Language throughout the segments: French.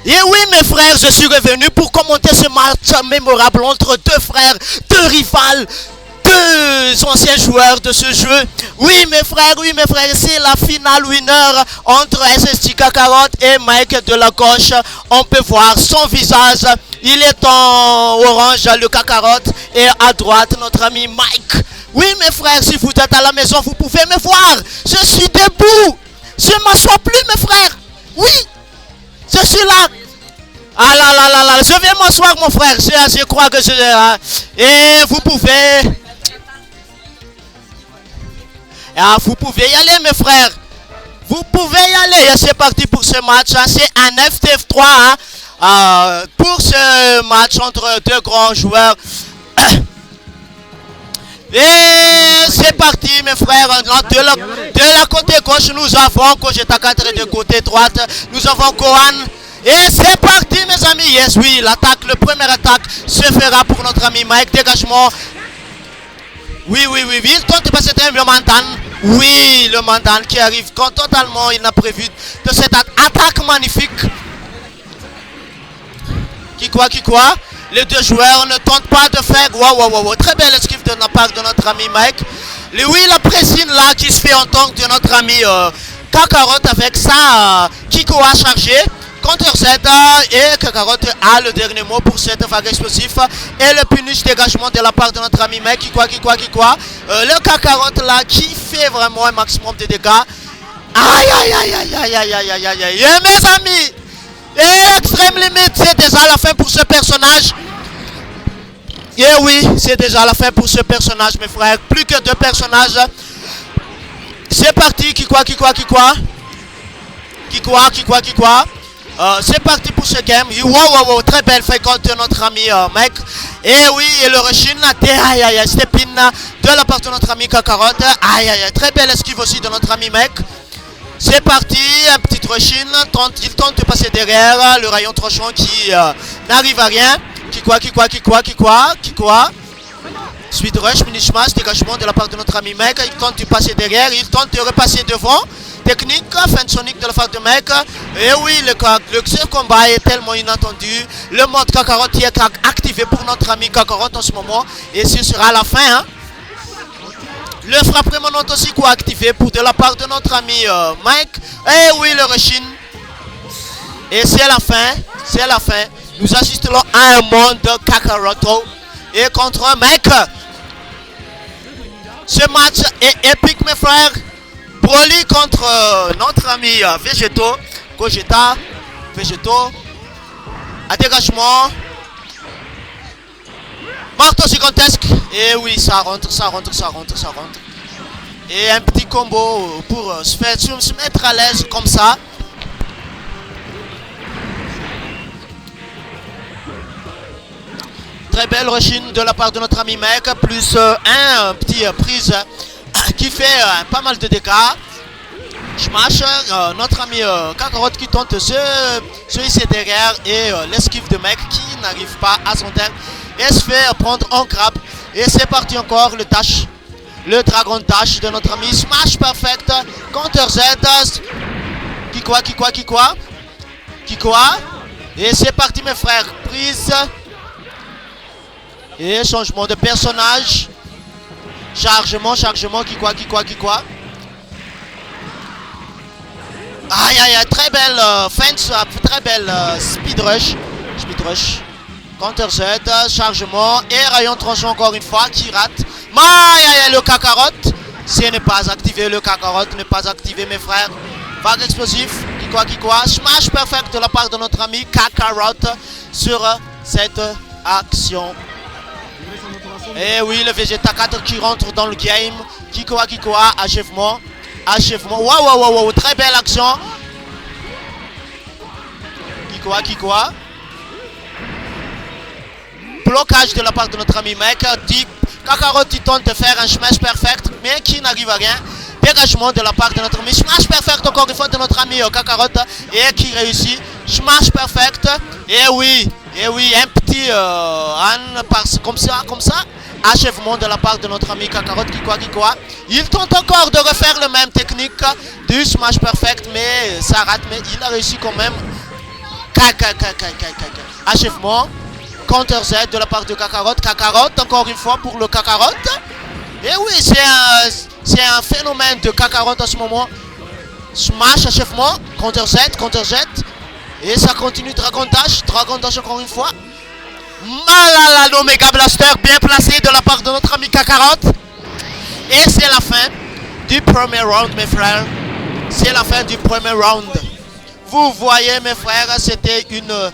Et oui, mes frères, je suis revenu pour commenter ce match mémorable entre deux frères, deux rivales, deux anciens joueurs de ce jeu. Oui, mes frères, c'est la finale winner entre SST Kakarot et Mike de la gauche. On peut voir son visage. Il est en orange, le Kakarot, et à droite, notre ami Mike. Oui, mes frères, si vous êtes à la maison, vous pouvez me voir. Je suis debout. Je ne m'assois plus, mes frères. Oui, je suis là. Ah là là là là, je vais m'asseoir mon frère, je crois que je... et vous pouvez y aller mes frères. Vous pouvez y aller, et c'est parti pour ce match, hein. C'est un FTF3 hein, pour ce match entre deux grands joueurs. Et c'est parti mes frères, de la côté gauche nous avons Kojeta 4 et de côté droite nous avons Kohan. Et c'est parti mes amis, yes oui, l'attaque, le premier attaque se fera pour notre ami Mike, dégagement. Oui, il tente de passer le Mandan. Oui, le Mandan qui arrive quand totalement il n'a prévu de cette attaque magnifique. Qui quoi? Les deux joueurs ne tentent pas de faire. Wow. Très belle esquive de la part de notre ami Mike. Oui, la pressine là qui se fait entendre de notre ami Kakarot avec ça. Kiko a chargé. Contre Z et Kakarot a le dernier mot pour cette vague explosif et le punish dégagement de la part de notre ami Mike. Qui quoi le Kakarot là qui fait vraiment un maximum de dégâts. Aïe. Et mes amis, et extrême limite, c'est déjà la fin pour ce personnage. Et oui, c'est déjà la fin pour ce personnage mes frères. Plus que deux personnages. C'est parti. Qui quoi c'est parti pour ce game. Wow, très belle fréquente de notre ami Mike. Et oui, et le Rushin, step-in de la part de notre ami Kakarot. Très belle esquive aussi de notre ami Mike. C'est parti, un petit Rushin. Il tente de passer derrière le rayon tranchant qui n'arrive à rien. Qui quoi Suite rush, mini smash, dégagement de la part de notre ami Mike. Il tente de passer derrière, il tente de repasser devant. Technique, fin de sonic de la part de Mike. Et oui, ce combat est tellement inattendu. Le mode Kakarot qui est activé pour notre ami Kakarot en ce moment. Et ce sera la fin. Hein. Le frappe remonte aussi quoi activé pour de la part de notre ami Mike. Et oui, le Rushin. Et c'est la fin. Nous assistons à un monde Kakaroto. Et contre Mike. Ce match est épique mes frères. Broly contre notre ami Végéto. Kojeta. Végéto. À dégagement. Marteau gigantesque. Et oui, ça rentre. Et un petit combo pour se mettre à l'aise comme ça. Très belle rushing de la part de notre ami Mike. Plus un petit prise qui fait pas mal de dégâts. Smash, notre ami Kakarot qui tente de se hisser derrière et l'esquive de Mike qui n'arrive pas à son terme et se fait prendre en crabe. Et c'est parti encore le dash, le dragon dash de notre ami. Smash perfect, counter Z. Qui quoi. Et c'est parti mes frères, prise. Et changement de personnage. Chargement, qui quoi. Très belle fence, très belle speed rush. Counter Z, chargement et rayon tranchant encore une fois qui rate. Le Kakarot, ce n'est pas activé, mes frères. Vague explosif, qui quoi. Smash perfect de la part de notre ami Kakarot sur cette action. Et oui, le Vegeta 4 qui rentre dans le game. Qui quoi, achèvement. Wow, très belle action. Qui quoi. Blocage de la part de notre ami Mike. Kakarot qui tente de faire un smash perfect, mais qui n'arrive à rien. Dégagement de la part de notre ami. Smash perfect encore une fois de notre ami Kakarot. Et qui réussit. Smash perfect. Et oui, un petit comme ça. Achèvement de la part de notre ami Kakarot. Qui quoi. Il tente encore de refaire le même technique du smash perfect, mais ça rate. Mais il a réussi quand même. Achèvement. Counter Z de la part de Kakarot. Kakarot, encore une fois pour le Kakarot. Et oui, c'est un phénomène de Kakarot en ce moment. Smash, achèvement. Counter Z. Et ça continue. Dragon Dash encore une fois. Malala, l'Omega Blaster bien placé de la part de notre ami Kakarot. Et c'est la fin du premier round, mes frères. C'est la fin du premier round. Vous voyez, mes frères, c'était une...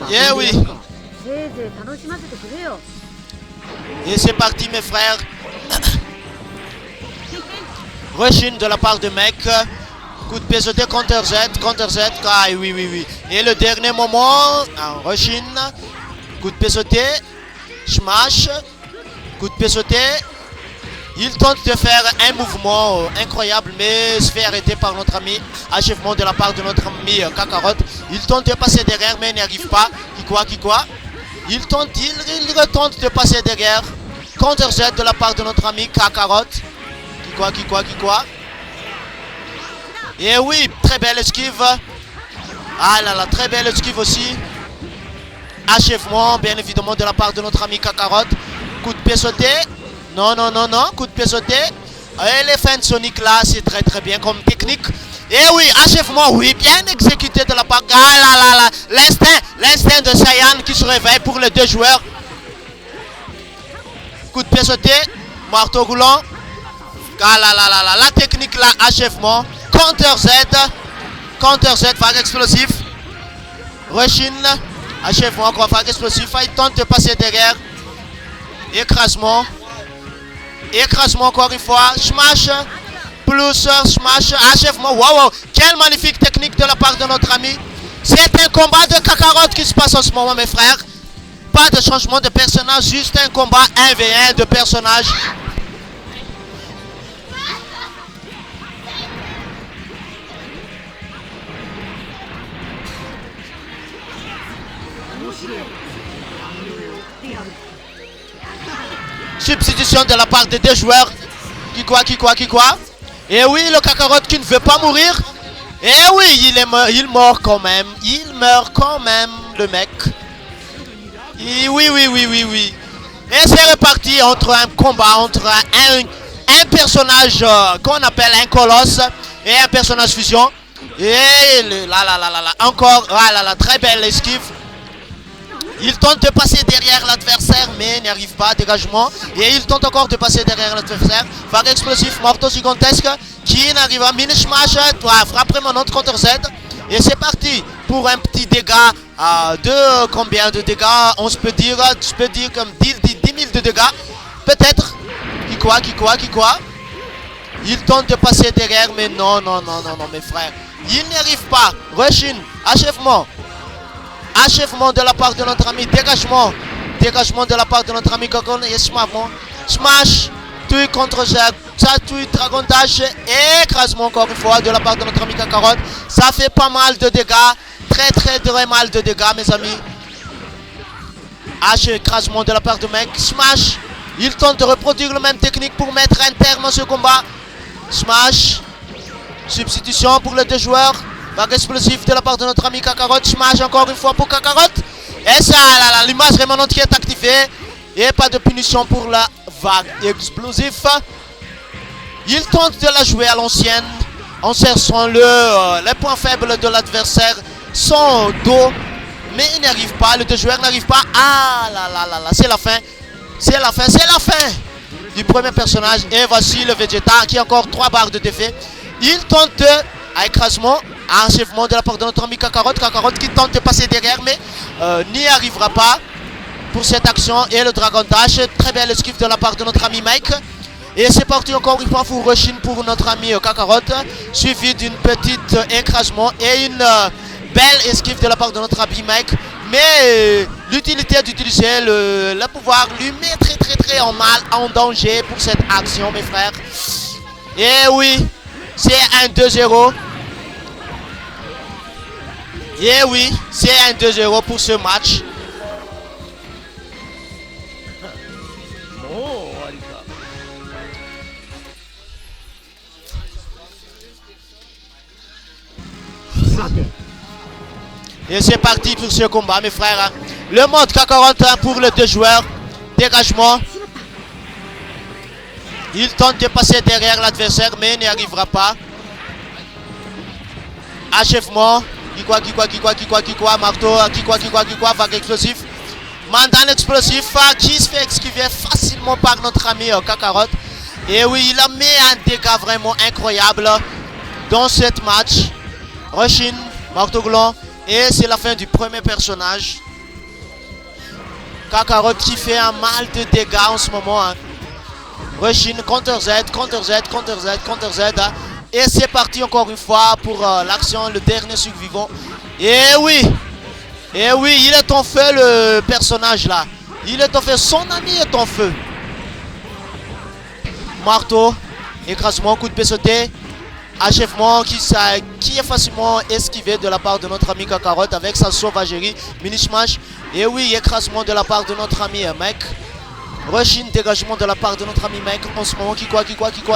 Yeah, oui. Et c'est parti, mes frères. Rushin de la part de mec. Coup de pied sauté, counter Z. Ah oui. Et le dernier moment, Rushin. Coup de pied sauté. Smash. Coup de pied sauté. Il tente de faire un mouvement incroyable, mais se fait arrêter par notre ami. Achèvement de la part de notre ami Kakarot. Il tente de passer derrière, mais il n'y arrive pas. Qui quoi. Il retente de passer derrière. Counter Z de la part de notre ami Kakarot. Qui quoi. Et oui, très belle esquive. Ah là là, très belle esquive aussi. Achèvement, bien évidemment, de la part de notre ami Kakarot. Coup de pied sauté. Non. Coup de pied sauté. Et les fins de Sonic là, c'est très bien comme technique. Et oui, achèvement, oui, bien exécuté de la part. Ah là. L'instinct de Saiyan qui se réveille pour les deux joueurs. Coup de pied sauté. Marteau roulant. Ah là. La technique là, achèvement. Counter Z, vague explosif. Rushin. Achèvement, encore vague explosif. Il tente de passer derrière. Écrasement encore une fois. Smash. Plus smash. Achèvement. Wow. Quelle magnifique technique de la part de notre ami. C'est un combat de Kakarot qui se passe en ce moment, mes frères. Pas de changement de personnage. Juste un combat 1v1 de personnages. Substitution de la part des deux joueurs. Qui quoi. Et oui, le Kakarot qui ne veut pas mourir. Et oui, il meurt quand même. Le mec. Et oui. Et c'est reparti entre un combat entre un personnage qu'on appelle un colosse et un personnage fusion. Et encore, très belle esquive. Il tente de passer derrière l'adversaire, mais n'arrive pas. Dégagement. Et il tente encore de passer derrière l'adversaire. Vague explosif, morceau gigantesque. Qui n'arrive pas. Mini smash. Frappe maintenant contre Z. Et c'est parti pour un petit dégât de combien de dégâts on se peut dire. Je peux dire comme 10 000 de dégâts. Peut-être. Qui quoi. Il tente de passer derrière, mais non, mes frères. Il n'y arrive pas. Rushin. Achèvement de la part de notre ami. Dégagement de la part de notre ami Kokon. Et Smash. Tue contre Jack. Ça tue Dragon Dash. Et écrasement encore une fois de la part de notre ami Kakarot. Ça fait pas mal de dégâts. Très mal de dégâts, mes amis. Écrasement de la part de mec. Smash. Il tente de reproduire la même technique pour mettre un terme à ce combat. Smash. Substitution pour les deux joueurs. Vague explosif de la part de notre ami Kakarot. Smash encore une fois pour Kakarot. Et ça, l'image rémanente qui est activée. Et pas de punition pour la vague explosive. Il tente de la jouer à l'ancienne. En cherchant les points faibles de l'adversaire. Son dos. Mais il n'arrive pas. Les deux joueurs n'arrivent pas. Ah là. C'est la fin. Du premier personnage. Et voici le Vegeta qui a encore 3 barres de défait. Il tente à écrasement. Achèvement de la part de notre ami Kakarot. Kakarot qui tente de passer derrière, mais n'y arrivera pas pour cette action. Et le Dragon Dash. Très belle esquive de la part de notre ami Mike. Et c'est parti encore une fois pour Rushin pour notre ami Kakarot. Suivi d'une petite écrasement et une belle esquive de la part de notre ami Mike. Mais l'utilité d'utiliser le pouvoir lui met très en danger pour cette action, mes frères. Et oui, c'est un 2-0. Et oui, c'est un 2-0 pour ce match. Et c'est parti pour ce combat, mes frères. Le mode K41 pour les deux joueurs. Dégagement. Il tente de passer derrière l'adversaire, mais n'y arrivera pas. Achèvement. Qui quoi, marteau, qui quoi, vague explosif. Mandan explosif qui se fait esquiver facilement par notre ami Kakarot. Et oui, il a mis un dégât vraiment incroyable dans cette match. Roshin, marteau gland. Et c'est la fin du premier personnage. Kakarot qui fait un mal de dégâts en ce moment. Hein. Roshin, counter Z. Et c'est parti encore une fois pour l'action, le dernier survivant. Et oui, il est en feu le personnage là. Il est en feu, son ami est en feu. Marteau, écrasement, coup de pied sauté. Achèvement qui est facilement esquivé de la part de notre ami Kakarot avec sa sauvagerie. Mini smash. Et oui, écrasement de la part de notre ami mec. Rushin, dégagement de la part de notre ami mec. En ce moment, qui quoi,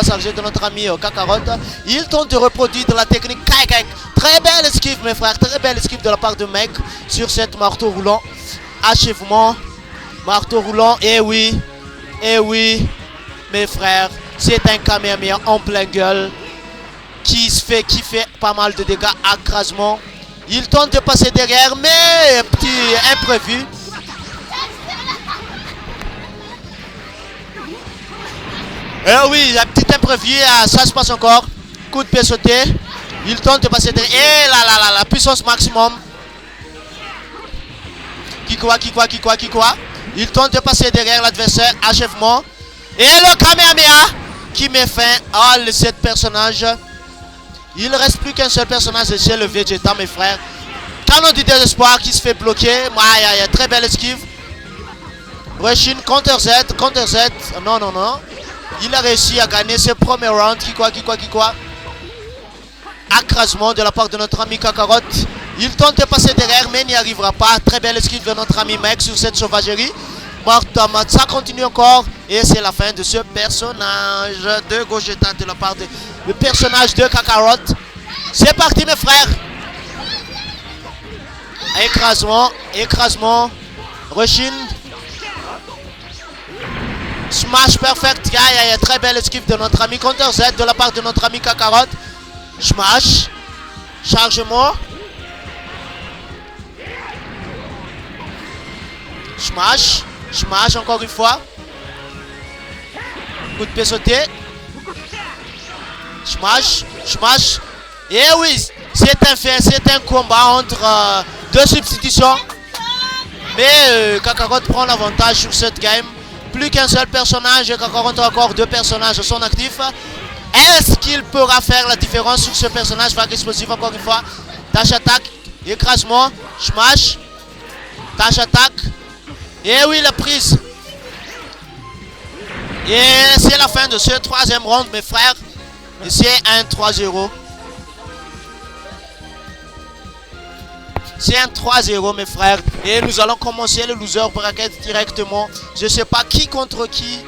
chargé de notre ami Kakarot. Il tente de reproduire de la technique Kaikai. Très belle esquive, mes frères. Très belle esquive de la part de mec sur cette marteau roulant. Achèvement. Marteau roulant. Et oui, mes frères. C'est un Kamehameha en plein gueule. Qui fait pas mal de dégâts. Écrasement. Il tente de passer derrière, mais petit imprévu. Eh oui, un petit imprévu, ça se passe encore. Coup de pied sauté. Il tente de passer derrière. Et là, la puissance maximum. Qui quoi. Il tente de passer derrière l'adversaire. Achèvement. Et le Kamehameha qui met fin à cet personnage. Il ne reste plus qu'un seul personnage, c'est le Vegeta, mes frères. Canon du désespoir qui se fait bloquer. Très belle esquive. Rushin, counter Z. Non. Il a réussi à gagner ce premier round. Qui quoi. Écrasement de la part de notre ami Kakarot. Il tente de passer derrière, mais n'y arrivera pas. Très belle esquive de notre ami mec sur cette sauvagerie. Ça continue encore. Et c'est la fin de ce personnage de Gogeta de la part du personnage de Kakarot. C'est parti, mes frères. Écrasement. Rushin. Smash perfect. Très belle esquive de notre ami Counter Z de la part de notre ami Kakarot. Smash. Chargement. Smash encore une fois. Coup de pied sauté. Smash. Et oui, c'est un combat entre deux substitutions. Mais Kakarot prend l'avantage sur cette game. Plus qu'un seul personnage, Kakarot a encore deux personnages à son actif. Est-ce qu'il pourra faire la différence sur ce personnage? Vague explosive encore une fois. Dash attaque, écrasement, smash. Dash attaque. Et oui, la prise. Et c'est la fin de ce troisième round, mes frères. Et c'est un 3-0. C'est un 3-0, mes frères. Et nous allons commencer le loser bracket directement. Je ne sais pas qui contre qui.